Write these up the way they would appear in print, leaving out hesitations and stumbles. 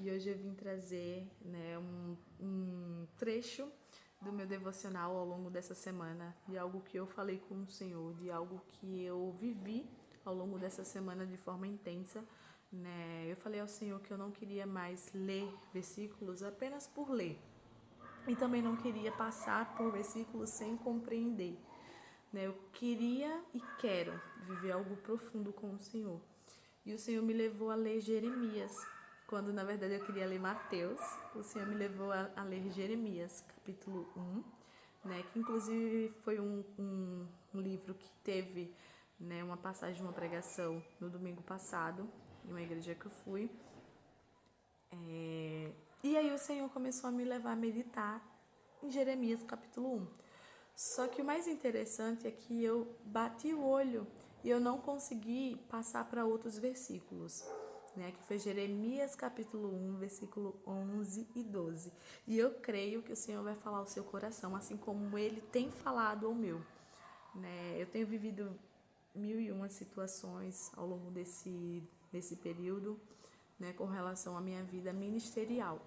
E hoje eu vim trazer, né, um trecho do meu devocional ao longo dessa semana, de algo que eu falei com o Senhor, de algo que eu vivi ao longo dessa semana de forma intensa, né? Eu falei ao Senhor que eu não queria mais ler versículos apenas por ler, e também não queria passar por versículos sem compreender, né? Eu queria e quero viver algo profundo com o Senhor. E o Senhor me levou a ler Jeremias, quando na verdade eu queria ler Mateus. O Senhor me levou a ler Jeremias, capítulo 1, né? Que inclusive foi um livro que teve, né, uma passagem de uma pregação no domingo passado, em uma igreja que eu fui. E aí o Senhor começou a me levar a meditar em Jeremias capítulo 1. Só que o mais interessante é que eu bati o olho e eu não consegui passar para outros versículos, né? Que foi Jeremias capítulo 1, versículo 11 e 12. E eu creio que o Senhor vai falar ao seu coração, assim como Ele tem falado ao meu, né? Eu tenho vivido mil e uma situações ao longo desse período, né, com relação à minha vida ministerial.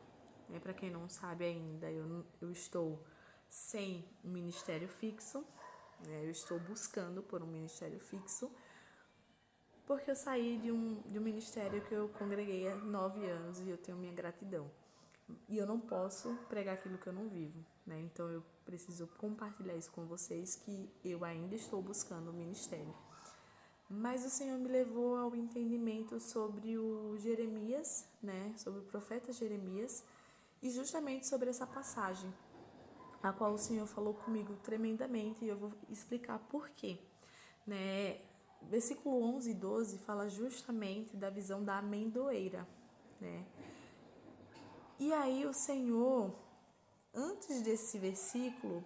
Né? Para quem não sabe ainda, eu estou sem um ministério fixo, né? Eu estou buscando por um ministério fixo, porque eu saí de um ministério que eu congreguei há 9 anos e eu tenho minha gratidão. E eu não posso pregar aquilo que eu não vivo, né? Então eu preciso compartilhar isso com vocês, que eu ainda estou buscando o ministério. Mas o Senhor me levou ao entendimento sobre o Jeremias, né? Sobre o profeta Jeremias, e justamente sobre essa passagem, a qual o Senhor falou comigo tremendamente, e eu vou explicar por quê, né? Versículo 11 e 12 fala justamente da visão da amendoeira, né? E aí o Senhor, antes desse versículo,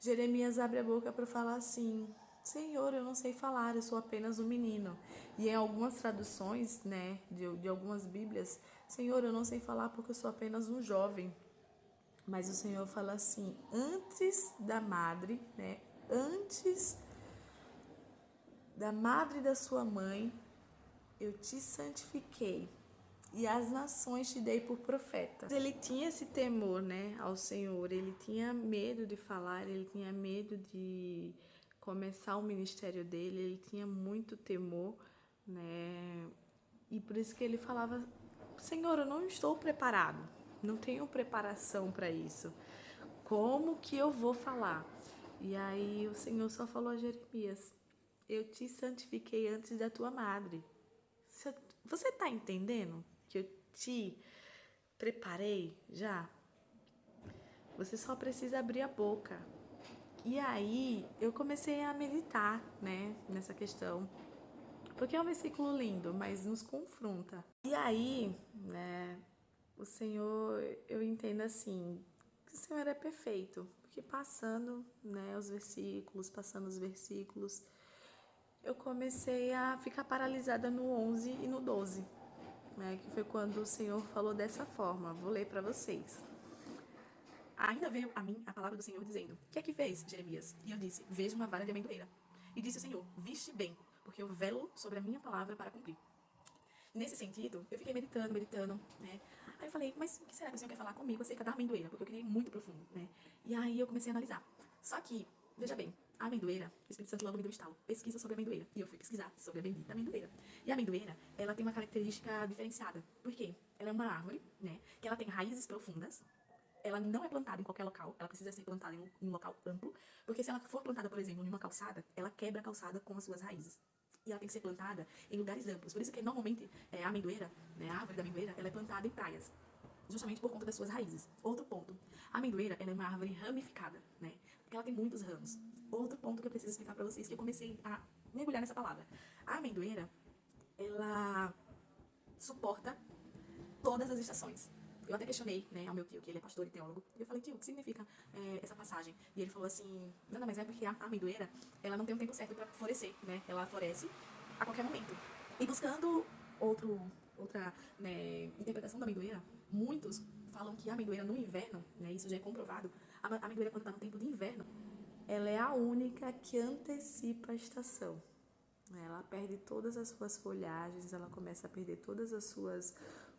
Jeremias abre a boca para falar assim: Senhor, eu não sei falar, eu sou apenas um menino. E em algumas traduções, né, de algumas Bíblias, Senhor, eu não sei falar porque eu sou apenas um jovem. Mas o Senhor fala assim: antes da madre, né, antes da madre da sua mãe, eu te santifiquei, e as nações te dei por profeta. Ele tinha esse temor, né, ao Senhor, ele tinha medo de falar, ele tinha medo de começar o ministério dele, ele tinha muito temor, né, e por isso que ele falava: Senhor, eu não estou preparado, não tenho preparação para isso, como que eu vou falar? E aí o Senhor só falou a Jeremias: eu te santifiquei antes da tua madre. Você está entendendo que eu te preparei já? Você só precisa abrir a boca. E aí eu comecei a meditar, né, nessa questão, porque é um versículo lindo, mas nos confronta. E aí, né, o Senhor, eu entendo assim, que o Senhor é perfeito, porque passando, né, passando os versículos, eu comecei a ficar paralisada no 11 e no 12, né, que foi quando o Senhor falou dessa forma. Vou ler para vocês. Ainda veio a mim a palavra do Senhor dizendo: que é que fez, Jeremias? E eu disse: vejo uma vara de amendoeira. E disse o Senhor: viste bem, porque eu velo sobre a minha palavra para cumprir. Nesse sentido, eu fiquei meditando, né? Aí eu falei: mas o que será que o Senhor quer falar comigo acerca da amendoeira? Porque eu queria ir muito profundo, né? E aí eu comecei a analisar. Só que, veja bem, a amendoeira, o Espírito Santo logo me deu um estalo: pesquisa sobre a amendoeira. E eu fui pesquisar sobre a bendita amendoeira. E a amendoeira, ela tem uma característica diferenciada. Por quê? Ela é uma árvore, né? Que ela tem raízes profundas. Ela não é plantada em qualquer local, ela precisa ser plantada em um local amplo, porque se ela for plantada, por exemplo, em uma calçada, ela quebra a calçada com as suas raízes. E ela tem que ser plantada em lugares amplos. Por isso que normalmente a amendoeira, né, a árvore da amendoeira, ela é plantada em praias, justamente por conta das suas raízes. Outro ponto, a amendoeira, ela é uma árvore ramificada, né? Porque ela tem muitos ramos. Outro ponto que eu preciso explicar para vocês, que eu comecei a mergulhar nessa palavra. A amendoeira, ela suporta todas as estações. Eu até questionei, né, ao meu tio, que ele é pastor e teólogo, e eu falei: tio, o que significa essa passagem? E ele falou assim: nada mais é porque a amendoeira, ela não tem um tempo certo para florescer, né? Ela floresce a qualquer momento. E buscando outra, né, interpretação da amendoeira, muitos falam que a amendoeira no inverno, né, isso já é comprovado, a amendoeira quando está no tempo de inverno, ela é a única que antecipa a estação. Ela perde todas as suas folhagens, ela começa a perder todas as suas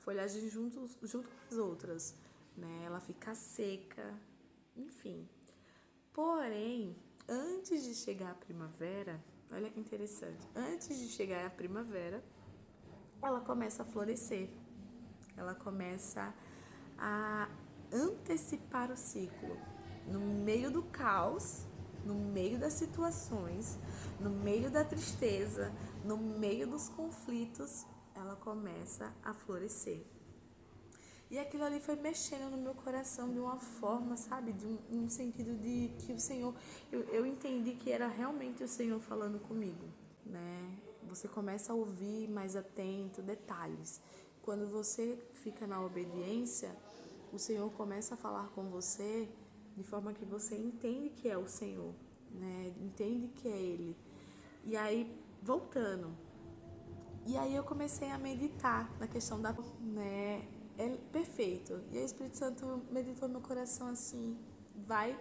folhagem junto com as outras, né? Ela fica seca, enfim. Porém, antes de chegar a primavera, olha que interessante, antes de chegar a primavera, ela começa a florescer, ela começa a antecipar o ciclo. No meio do caos, no meio das situações, no meio da tristeza, no meio dos conflitos, ela começa a florescer. E aquilo ali foi mexendo no meu coração de uma forma, sabe? De um sentido de que o Senhor... Eu entendi que era realmente o Senhor falando comigo, né? Você começa a ouvir mais atento detalhes. Quando você fica na obediência, o Senhor começa a falar com você de forma que você entende que é o Senhor, né? Entende que é Ele. E aí, voltando. E aí eu comecei a meditar na questão da... né? É perfeito. E o Espírito Santo meditou no meu coração assim, vai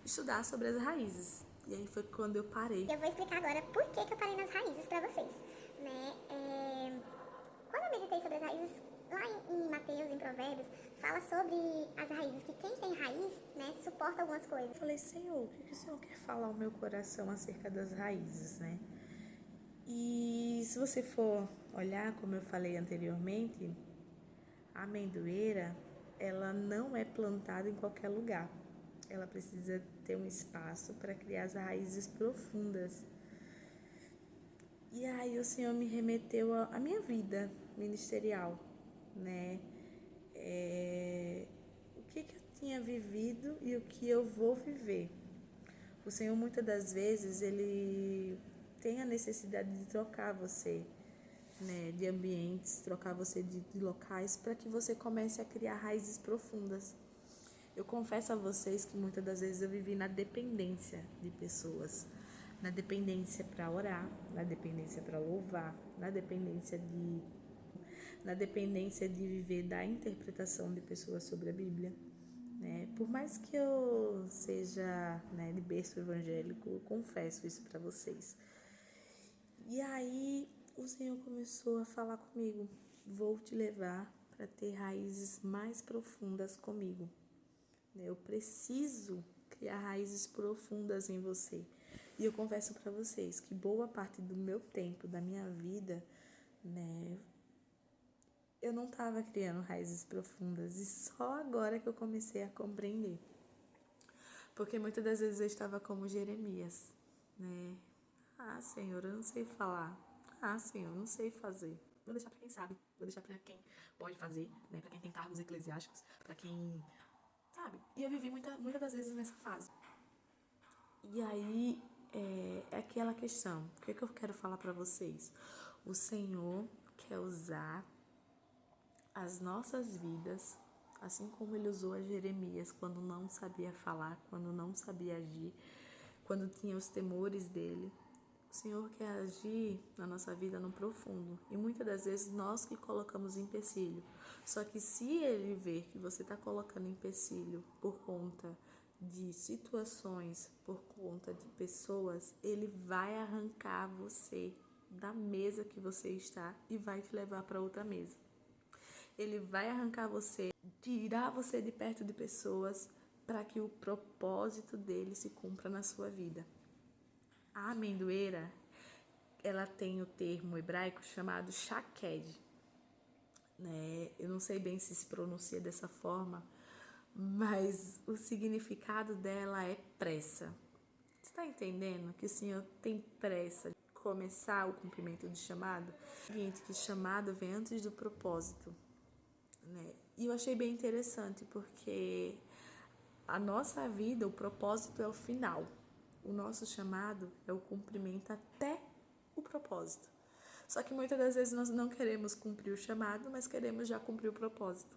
estudar sobre as raízes. E aí foi quando eu parei. Eu vou explicar agora por que eu parei nas raízes pra vocês, né? Quando eu meditei sobre as raízes, lá em Mateus, em Provérbios, fala sobre as raízes, que quem tem raiz, né, suporta algumas coisas. Eu falei, Senhor, o que o Senhor quer falar ao meu coração acerca das raízes, né? E se você for olhar, como eu falei anteriormente, a amendoeira, ela não é plantada em qualquer lugar. Ela precisa ter um espaço para criar as raízes profundas. E aí o Senhor me remeteu à minha vida ministerial, né? O que eu tinha vivido e o que eu vou viver. O Senhor muitas das vezes ele tem a necessidade de trocar você, né, de ambientes, trocar você de locais para que você comece a criar raízes profundas. Eu confesso a vocês que muitas das vezes eu vivi na dependência de pessoas, na dependência para orar, na dependência para louvar, na dependência de viver da interpretação de pessoas sobre a Bíblia. Né? Por mais que eu seja, né, de berço evangélico, eu confesso isso para vocês. E aí o Senhor começou a falar comigo: vou te levar para ter raízes mais profundas comigo. Eu preciso criar raízes profundas em você. E eu confesso para vocês que boa parte do meu tempo, da minha vida, né, eu não estava criando raízes profundas. E só agora que eu comecei a compreender. Porque muitas das vezes eu estava como Jeremias, né? Ah, Senhor, eu não sei falar. Ah, Senhor, eu não sei fazer. Vou deixar para quem sabe. Vou deixar para quem pode fazer, né? Para quem tem cargos eclesiásticos, para quem... sabe? E eu vivi muitas das vezes nessa fase. E aí, é aquela questão. O que eu quero falar para vocês? O Senhor quer usar as nossas vidas, assim como Ele usou a Jeremias quando não sabia falar, quando não sabia agir, quando tinha os temores dele. O Senhor quer agir na nossa vida no profundo. E muitas das vezes nós que colocamos empecilho. Só que se Ele ver que você está colocando empecilho por conta de situações, por conta de pessoas, Ele vai arrancar você da mesa que você está e vai te levar para outra mesa. Ele vai arrancar você, tirar você de perto de pessoas para que o propósito dele se cumpra na sua vida. A amendoeira, ela tem o termo hebraico chamado shaked, né? Eu não sei bem se pronuncia dessa forma, mas o significado dela é pressa. Você está entendendo que o Senhor tem pressa de começar o cumprimento do chamado? É o seguinte, que o chamado vem antes do propósito, né? E eu achei bem interessante porque a nossa vida, o propósito é o final. O nosso chamado é o cumprimento até o propósito. Só que muitas das vezes nós não queremos cumprir o chamado, mas queremos já cumprir o propósito.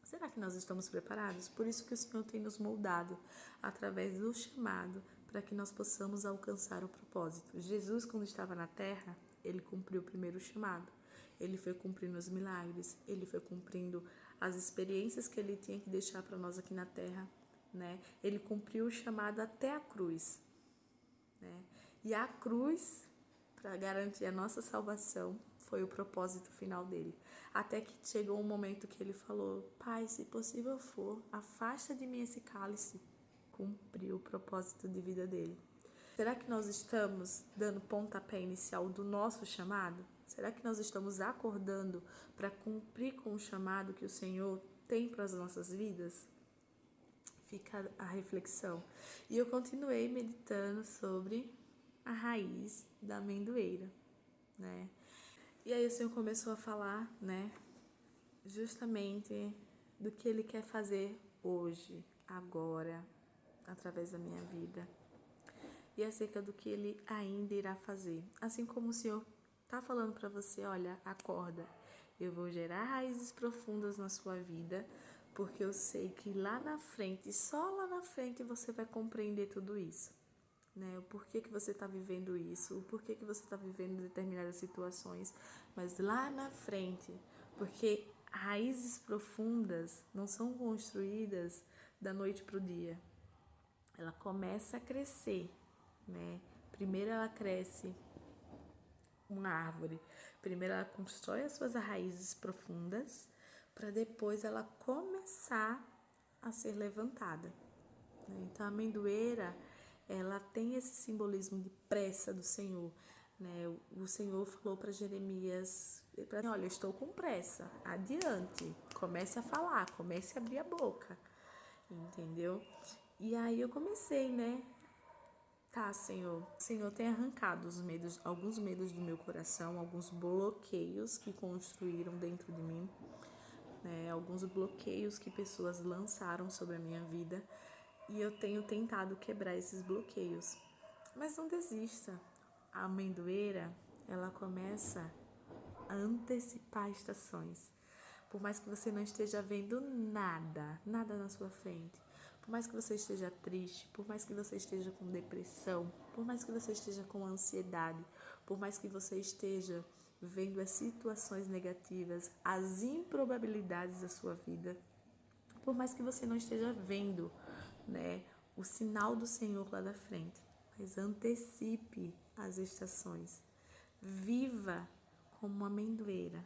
Será que nós estamos preparados? Por isso que o Senhor tem nos moldado através do chamado para que nós possamos alcançar o propósito. Jesus, quando estava na terra, ele cumpriu o primeiro chamado. Ele foi cumprindo os milagres, ele foi cumprindo as experiências que ele tinha que deixar para nós aqui na terra, né? Ele cumpriu o chamado até a cruz, né? E a cruz, para garantir a nossa salvação, foi o propósito final dele. Até que chegou um momento que ele falou: Pai, se possível for, afasta de mim esse cálice. Cumpriu o propósito de vida dele. Será que nós estamos dando pontapé inicial do nosso chamado? Será que nós estamos acordando para cumprir com o chamado que o Senhor tem para as nossas vidas? Fica a reflexão. E eu continuei meditando sobre a raiz da amendoeira, né? E aí o Senhor começou a falar, né, justamente do que Ele quer fazer hoje, agora, através da minha vida. E acerca do que Ele ainda irá fazer. Assim como o Senhor está falando para você, olha, acorda, eu vou gerar raízes profundas na sua vida, porque eu sei que lá na frente, só lá na frente você vai compreender tudo isso. Né? O porquê que você está vivendo isso, o porquê que você está vivendo determinadas situações, mas lá na frente, porque raízes profundas não são construídas da noite para o dia. Ela começa a crescer, né? Primeiro ela cresce uma árvore, primeiro ela constrói as suas raízes profundas, para depois ela começar a ser levantada. Então a amendoeira, ela tem esse simbolismo de pressa do Senhor, né? O Senhor falou para Jeremias, olha, eu estou com pressa, adiante, comece a falar, comece a abrir a boca, entendeu? E aí eu comecei, né? Tá, Senhor. O Senhor tem arrancado alguns medos do meu coração, alguns bloqueios que construíram dentro de mim, né? Alguns bloqueios que pessoas lançaram sobre a minha vida. E eu tenho tentado quebrar esses bloqueios. Mas não desista. A amendoeira, ela começa a antecipar estações. Por mais que você não esteja vendo nada na sua frente, por mais que você esteja triste, por mais que você esteja com depressão, por mais que você esteja com ansiedade, por mais que você esteja vendo as situações negativas, as improbabilidades da sua vida, por mais que você não esteja vendo, né, o sinal do Senhor lá da frente, mas antecipe as estações. Viva como uma amendoeira,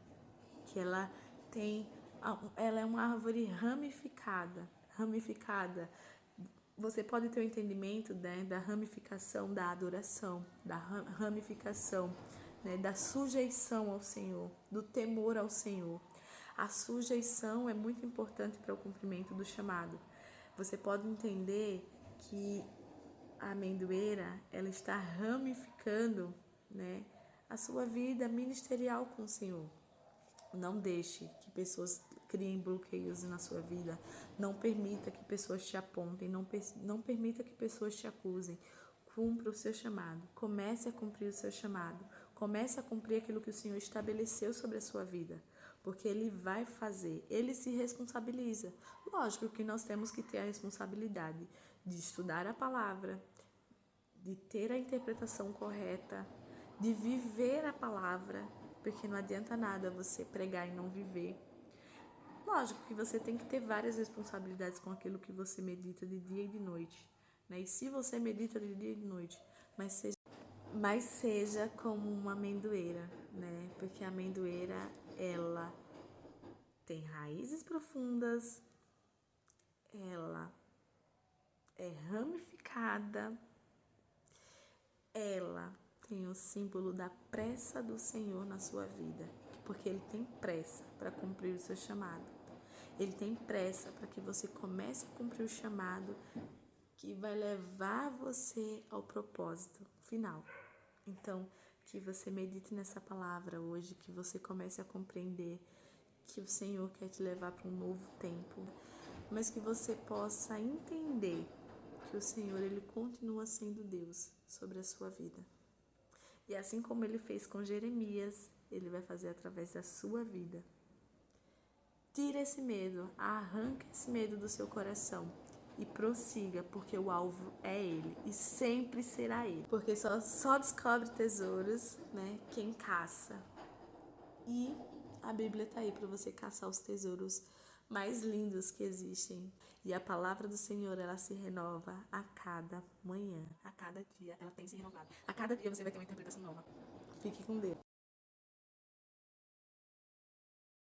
que ela é uma árvore ramificada. Você pode ter o entendimento, né, da ramificação da adoração, da ramificação, né, da sujeição ao Senhor, do temor ao Senhor. A sujeição é muito importante para o cumprimento do chamado. Você pode entender que a amendoeira, ela está ramificando, né, a sua vida ministerial com o Senhor. Não deixe que pessoas criem bloqueios na sua vida. Não permita que pessoas te apontem. Não permita que pessoas te acusem. Cumpra o seu chamado. Comece a cumprir o seu chamado. Comece a cumprir aquilo que o Senhor estabeleceu sobre a sua vida. Porque Ele vai fazer. Ele se responsabiliza. Lógico que nós temos que ter a responsabilidade de estudar a palavra, de ter a interpretação correta, de viver a palavra, porque não adianta nada você pregar e não viver. Lógico que você tem que ter várias responsabilidades com aquilo que você medita de dia e de noite, né? E se você medita de dia e de noite, mas seja como uma amendoeira, né? Porque a amendoeira, ela tem raízes profundas, ela é ramificada, ela tem o símbolo da pressa do Senhor na sua vida, porque Ele tem pressa para cumprir o seu chamado. Ele tem pressa para que você comece a cumprir o chamado que vai levar você ao propósito final. Então, que você medite nessa palavra hoje, que você comece a compreender que o Senhor quer te levar para um novo tempo, mas que você possa entender que o Senhor, Ele continua sendo Deus sobre a sua vida. E assim como Ele fez com Jeremias, Ele vai fazer através da sua vida. Tira esse medo, arranca esse medo do seu coração e prossiga, porque o alvo é Ele e sempre será Ele. Porque só descobre tesouros, né, quem caça. E a Bíblia está aí para você caçar os tesouros mais lindos que existem. E a palavra do Senhor, ela se renova a cada manhã. A cada dia ela tem se renovado. A cada dia você vai ter uma interpretação nova. Fique com Deus.